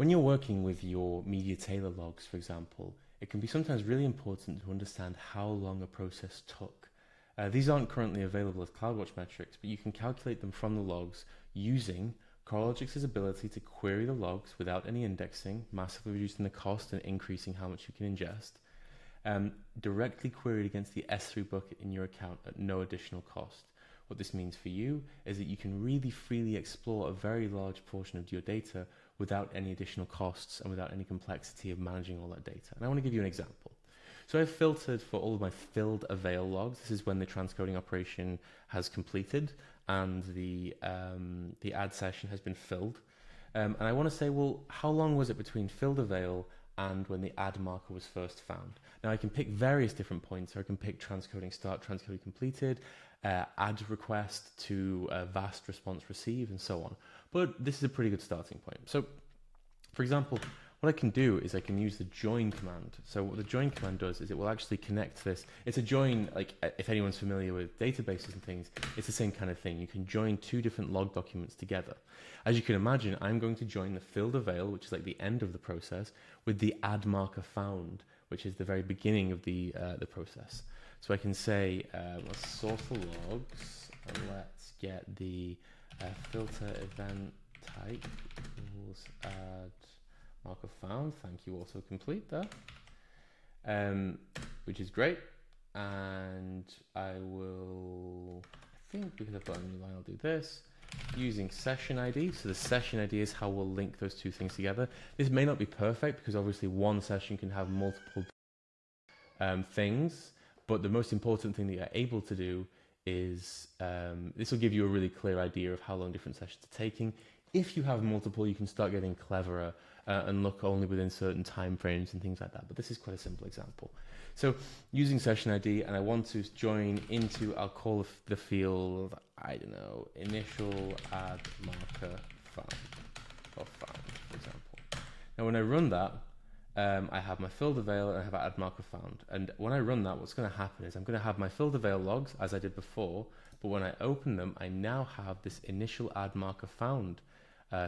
When you're working with your media tailor logs, for example, it can be sometimes really important to understand how long a process took. These aren't currently available as CloudWatch metrics, but you can calculate them from the logs using Coralogix's ability to query the logs without any indexing, massively reducing the cost and increasing how much you can ingest, directly queried against the S3 bucket in your account at no additional cost. What this means for you is that you can really freely explore a very large portion of your data without any additional costs and without any complexity of managing all that data. And I want to give you an example. So I've filtered for all of my filled avail logs. This is when the transcoding operation has completed and the ad session has been filled. And I want to say, well, how long was it between filled avail and when the ad marker was first found? Now I can pick various different points. So I can pick transcoding start, transcoding completed, ad request to vast response receive, and so on. But this is a pretty good starting point. So, for example, what I can do is I can use the join command. So what the join command does is it will actually connect this. It's a join, like if anyone's familiar with databases and things, it's the same kind of thing. You can join two different log documents together. As you can imagine, I'm going to join the filled avail, which is like the end of the process, with the ad marker found, which is the very beginning of the process. So I can say, let's sort the logs, and let's get the filter event type equals ad marker found. Thank you, also complete there, which is great. And I think because I've got a new line, I'll do this using session ID. So the session ID is how we'll link those two things together. This may not be perfect because obviously one session can have multiple things, but the most important thing that you're able to do is this will give you a really clear idea of how long different sessions are taking. If you have multiple, you can start getting cleverer and look only within certain time frames and things like that. But this is quite a simple example. So using session ID, and I want to join into, I'll call the field, I don't know, initial ad marker found, or found, for example. Now when I run that, I have my filled avail and I have ad marker found. And when I run that, what's going to happen is I'm going to have my filled avail logs as I did before, but when I open them, I now have this initial ad marker found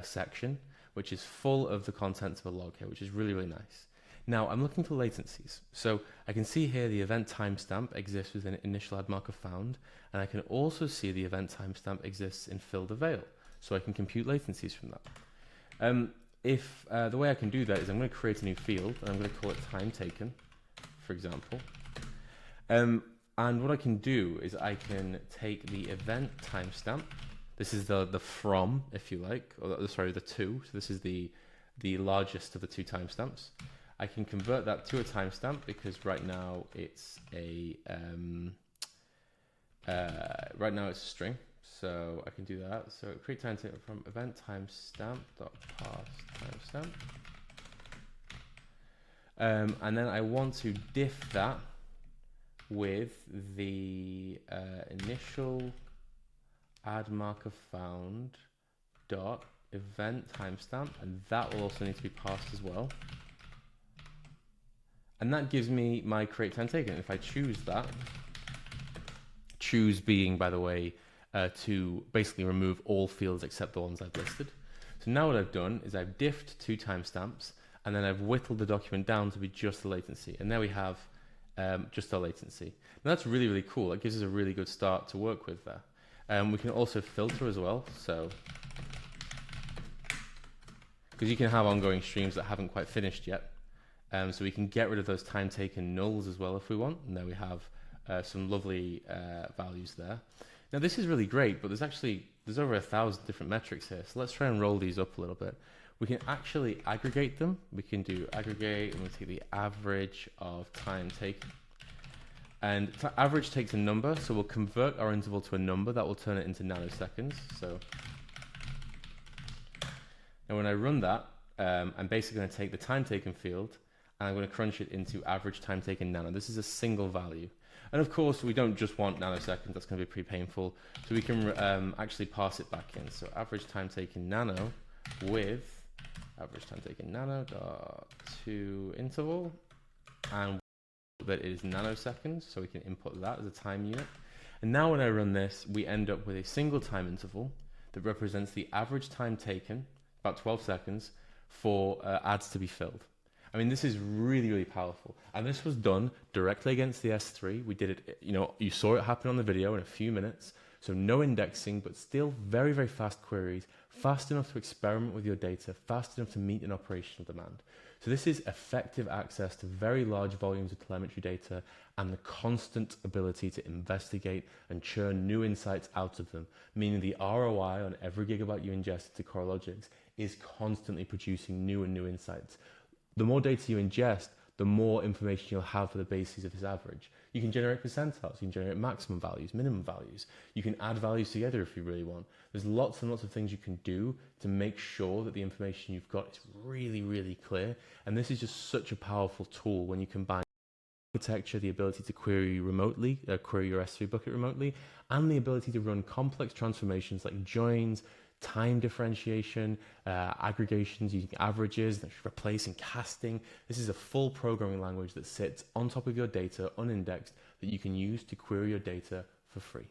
section, which is full of the contents of a log here, which is really, really nice. Now I'm looking for latencies. So I can see here the event timestamp exists within initial ad marker found, and I can also see the event timestamp exists in filled avail. So I can compute latencies from that. The way I can do that is I'm going to create a new field, and I'm going to call it time taken, for example. And what I can do is I can take the event timestamp. This is the from, if you like, or sorry, the to. So this is the largest of the two timestamps. I can convert that to a timestamp because right now it's a string. So I can do that. So create timestamp from event timestamp dot parse timestamp, and then I want to diff that with the initial ad marker found dot event timestamp, and that will also need to be parsed as well. And that gives me my create time taken. If I choose that, choose being, by the way, to basically remove all fields except the ones I've listed. So now what I've done is I've diffed two timestamps, and then I've whittled the document down to be just the latency. And there we have just our latency. And that's really, really cool. It gives us a really good start to work with there. We can also filter as well. So, because you can have ongoing streams that haven't quite finished yet. So we can get rid of those time taken nulls as well if we want. And there we have some lovely values there. Now this is really great, but there's over 1,000 different metrics here. So let's try and roll these up a little bit. We can actually aggregate them. We can do aggregate, and we'll take the average of time taken. And average takes a number, so we'll convert our interval to a number. That will turn it into nanoseconds. So now when I run that, I'm basically going to take the time taken field, and I'm going to crunch it into average time taken nano. This is a single value. And of course, we don't just want nanoseconds. That's going to be pretty painful. So we can actually parse it back in. So average time taken nano with average time taken nano dot to interval, and that is nanoseconds. So we can input that as a time unit. And now when I run this, we end up with a single time interval that represents the average time taken, about 12 seconds, for ads to be filled. I mean, this is really, really powerful. And this was done directly against the S3. We did it, you saw it happen on the video in a few minutes. So no indexing, but still very, very fast queries, fast enough to experiment with your data, fast enough to meet an operational demand. So this is effective access to very large volumes of telemetry data and the constant ability to investigate and churn new insights out of them, meaning the ROI on every gigabyte you ingest into Coralogix is constantly producing new and new insights. The more data you ingest, the more information you'll have for the basis of this average. You can generate percentiles, you can generate maximum values, minimum values. You can add values together if you really want. There's lots and lots of things you can do to make sure that the information you've got is really, really clear. And this is just such a powerful tool when you combine architecture, the ability to query remotely, query your S3 bucket remotely, and the ability to run complex transformations like joins, time differentiation, aggregations using averages, replacing casting. This is a full programming language that sits on top of your data, unindexed, that you can use to query your data for free.